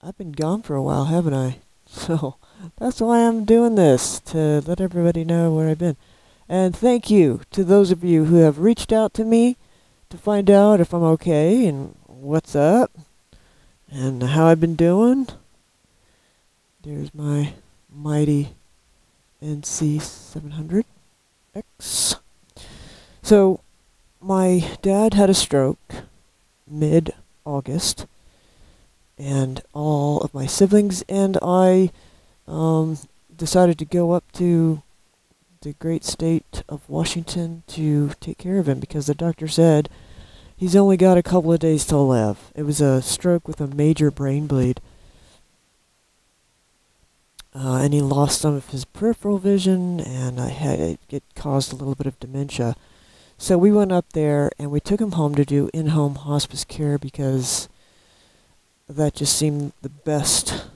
I've been gone for a while, haven't I? So that's why I'm doing this, to let everybody know where I've been. And thank you to those of you who have reached out to me to find out if I'm okay and what's up and how I've been doing. There's my mighty NC700X. So, my dad had a stroke mid-August, and all of my siblings and I decided to go up to the great state of Washington to take care of him because the doctor said he's only got a couple of days to live. It was a stroke with a major brain bleed. And he lost some of his peripheral vision, and it caused a little bit of dementia. So we went up there, and we took him home to do in-home hospice care because that just seemed the best.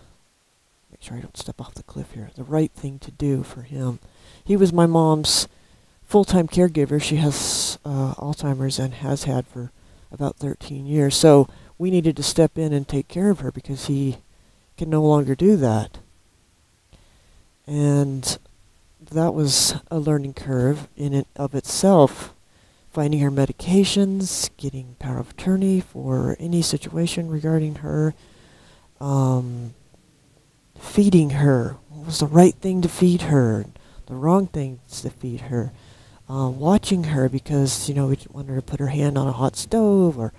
Make sure I don't step off the cliff here. The right thing to do for him. He was my mom's full-time caregiver. She has Alzheimer's and has had for about 13 years. So we needed to step in and take care of her because he can no longer do that. And that was a learning curve in and of itself. Finding her medications, getting power of attorney for any situation regarding her, feeding her. What was the right thing to feed her? The wrong things to feed her. Watching her because, we didn't want her to put her hand on a hot stove, or,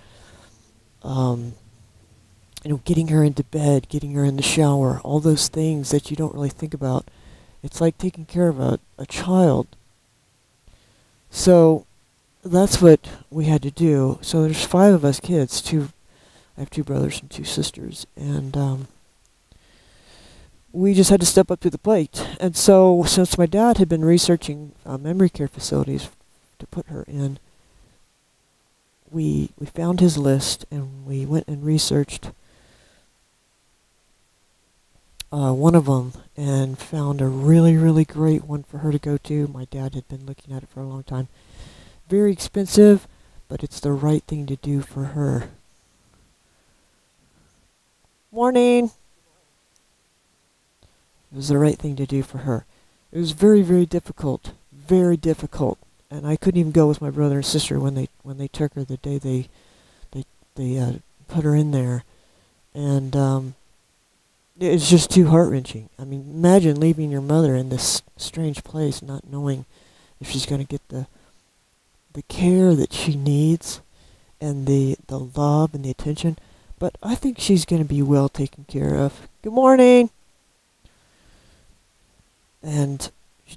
getting her into bed, getting her in the shower, all those things that you don't really think about. It's like taking care of a child. So that's what we had to do. So there's 5 of us kids. I have 2 brothers and 2 sisters, and we just had to step up to the plate. And so, since my dad had been researching memory care facilities to put her in, we found his list, and we went and researched one of them and found a really, really great one for her to go to. My dad had been looking at it for a long time. Very expensive, but it's the right thing to do for her. Morning! It was the right thing to do for her. It was very, very difficult. Very difficult. And I couldn't even go with my brother and sister when they took her the day they put her in there. And it's just too heart-wrenching. I mean, imagine leaving your mother in this strange place, not knowing if she's going to get the care that she needs and the love and the attention. But I think she's going to be well taken care of. Good morning! And,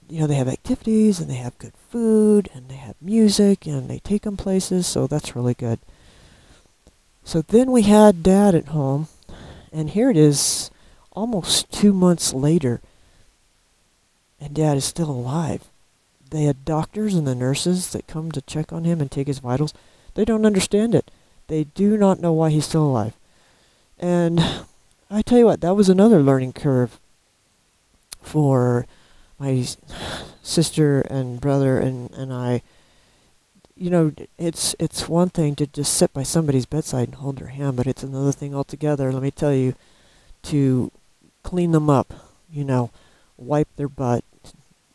they have activities, and they have good food, and they have music, and they take them places, so that's really good. So then we had Dad at home, and here it is, almost 2 months later, and Dad is still alive. They had doctors and the nurses that come to check on him and take his vitals. They don't understand it. They do not know why he's still alive. And I tell you what, that was another learning curve for my sister and brother and I. It's one thing to just sit by somebody's bedside and hold their hand, but it's another thing altogether, let me tell you, to clean them up, wipe their butt,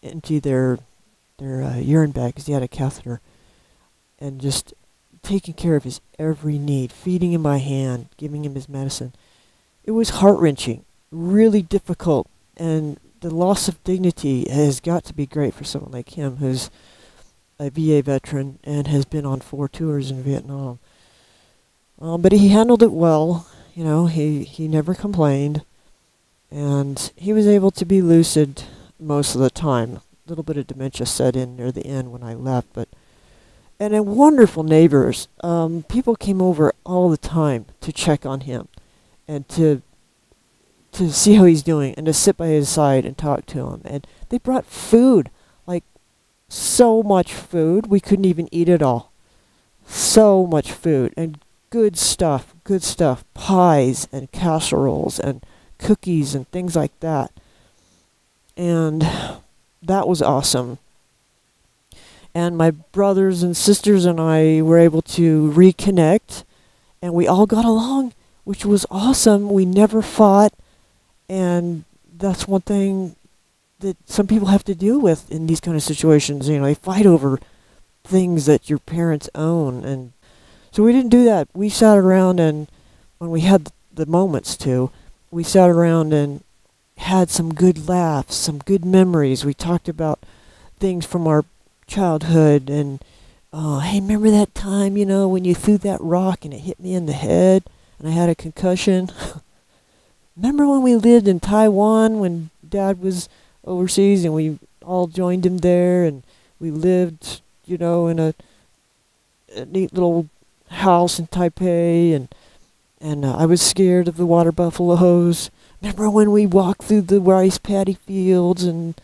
empty their urine bag because he had a catheter, and just taking care of his every need, feeding him by hand, giving him his medicine. It was heart-wrenching, really difficult, and the loss of dignity has got to be great for someone like him who's a VA veteran and has been on 4 tours in Vietnam. But he handled it well. He never complained, and he was able to be lucid most of the time. A little bit of dementia set in near the end when I left, and then wonderful neighbors. People came over all the time to check on him and to see how he's doing and to sit by his side and talk to him. And they brought food, like so much food. We couldn't even eat it all. So much food and good stuff, pies and casseroles and cookies and things like that. And that was awesome. And my brothers and sisters and I were able to reconnect, and we all got along which was awesome. We never fought, and that's one thing that some people have to deal with in these kind of situations. You know, they fight over things that your parents own, and so we didn't do that. We sat around, and when we had the moments to, we sat around and had some good laughs, some good memories. We talked about things from our childhood, and hey, remember that time, when you threw that rock and it hit me in the head and I had a concussion? Remember when we lived in Taiwan when Dad was overseas and we all joined him there, and we lived, in a neat little house in Taipei, and I was scared of the water buffaloes. Remember when we walked through the rice paddy fields, and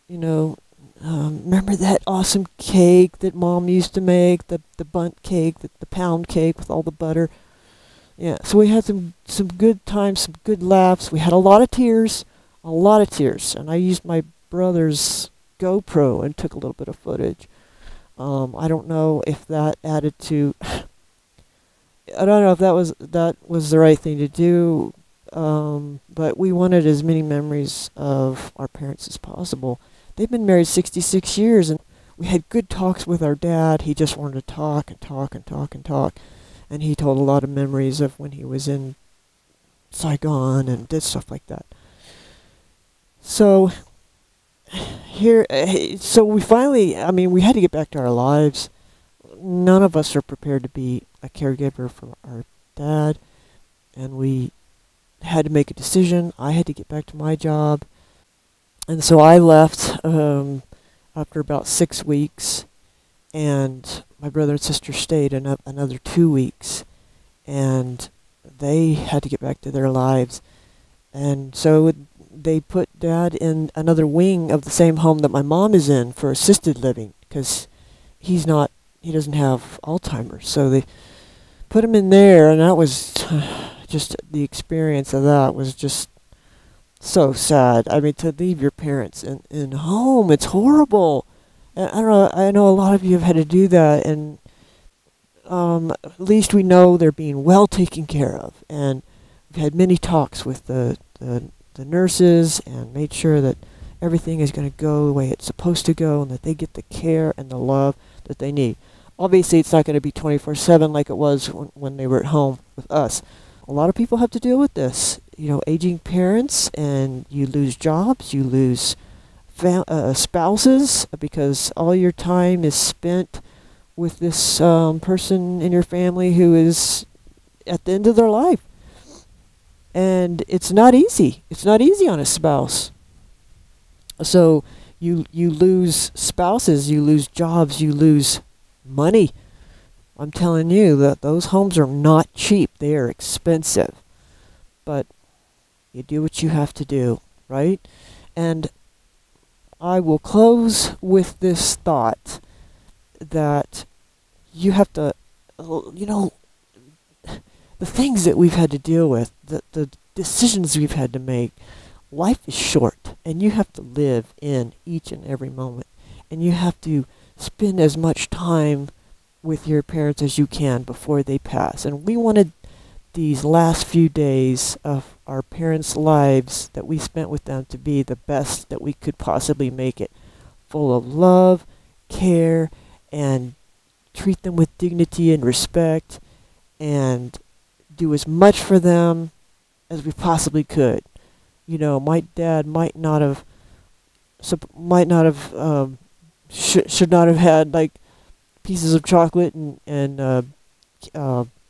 remember that awesome cake that Mom used to make, the bundt cake, the pound cake with all the butter. Yeah, so we had some good times, some good laughs. We had a lot of tears, and I used my brother's GoPro and took a little bit of footage. I don't know if that added to. I don't know if that was the right thing to do, but we wanted as many memories of our parents as possible. They've been married 66 years, and we had good talks with our dad. He just wanted to talk and talk and talk and talk, and he told a lot of memories of when he was in Saigon and did stuff like that. So so we finally, we had to get back to our lives. None of us are prepared to be a caregiver for our dad, and we had to make a decision. I had to get back to my job, and so I left after about 6 weeks, and my brother and sister stayed another 2 weeks, and they had to get back to their lives. And so they put Dad in another wing of the same home that my mom is in for assisted living, because he doesn't have Alzheimer's. So they put him in there, and that was just, the experience of that was just so sad. To leave your parents in home, it's horrible. And I don't know, I know a lot of you have had to do that, and at least we know they're being well taken care of. And we've had many talks with the nurses and made sure that everything is going to go the way it's supposed to go, and that they get the care and the love that they need. Obviously, it's not going to be 24/7 like it was when they were at home with us. A lot of people have to deal with this, aging parents, and you lose jobs, you lose spouses, because all your time is spent with this person in your family who is at the end of their life. And it's not easy. It's not easy on a spouse. So you lose spouses, you lose jobs, you lose money. I'm telling you that those homes are not cheap. They are expensive. But you do what you have to do, right? And I will close with this thought that you have to, the things that we've had to deal with, the decisions we've had to make, life is short, and you have to live in each and every moment. And you have to spend as much time with your parents as you can before they pass. And we wanted these last few days of our parents' lives that we spent with them to be the best that we could possibly make it. Full of love, care, and treat them with dignity and respect, and do as much for them as we possibly could. My dad might not have, should not have had like pieces of chocolate and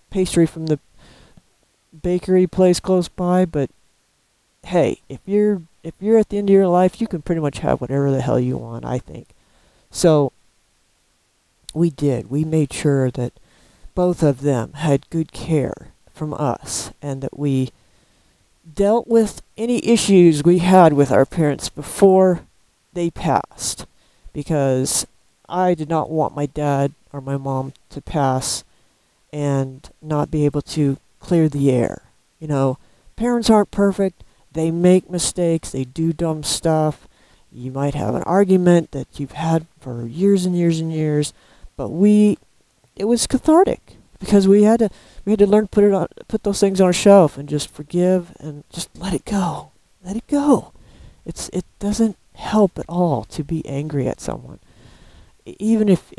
pastry from the bakery place close by, but hey, if you're at the end of your life, you can pretty much have whatever the hell you want, I think. So we made sure that both of them had good care from us, and that we dealt with any issues we had with our parents before they passed, because I did not want my dad or my mom to pass and not be able to clear the air. Parents aren't perfect. They make mistakes. They do dumb stuff. You might have an argument that you've had for years and years and years, but it was cathartic. It because we had to learn to put those things on a shelf and just forgive and just let it go. Let it go. It doesn't help at all to be angry at someone, even if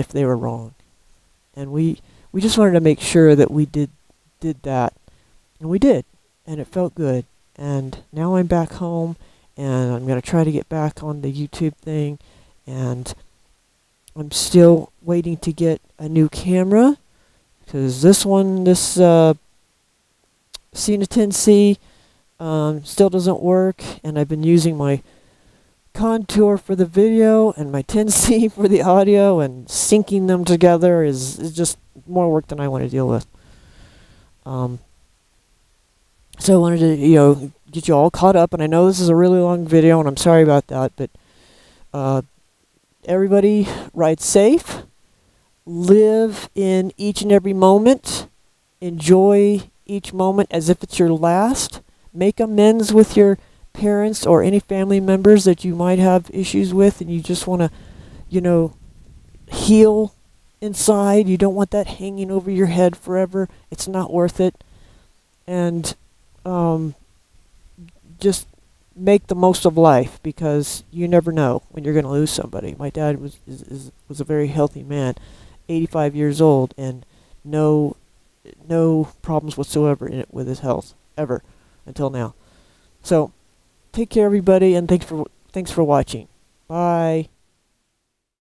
they were wrong. And we just wanted to make sure that we did that, and we did, and it felt good. And now I'm back home, and I'm gonna try to get back on the YouTube thing, and I'm still waiting to get a new camera because this Cena 10C still doesn't work, and I've been using my Contour for the video and my 10C for the audio, and syncing them together is just more work than I want to deal with. So I wanted to, get you all caught up, and I know this is a really long video, and I'm sorry about that, but everybody ride safe, live in each and every moment, enjoy each moment as if it's your last, make amends with your parents or any family members that you might have issues with, and you just want to, heal inside. You don't want that hanging over your head forever. It's not worth it. And just make the most of life, because you never know when you're going to lose somebody. My dad was a very healthy man, 85 years old, and no problems whatsoever with his health ever until now. So take care, everybody, and thanks for watching. Bye.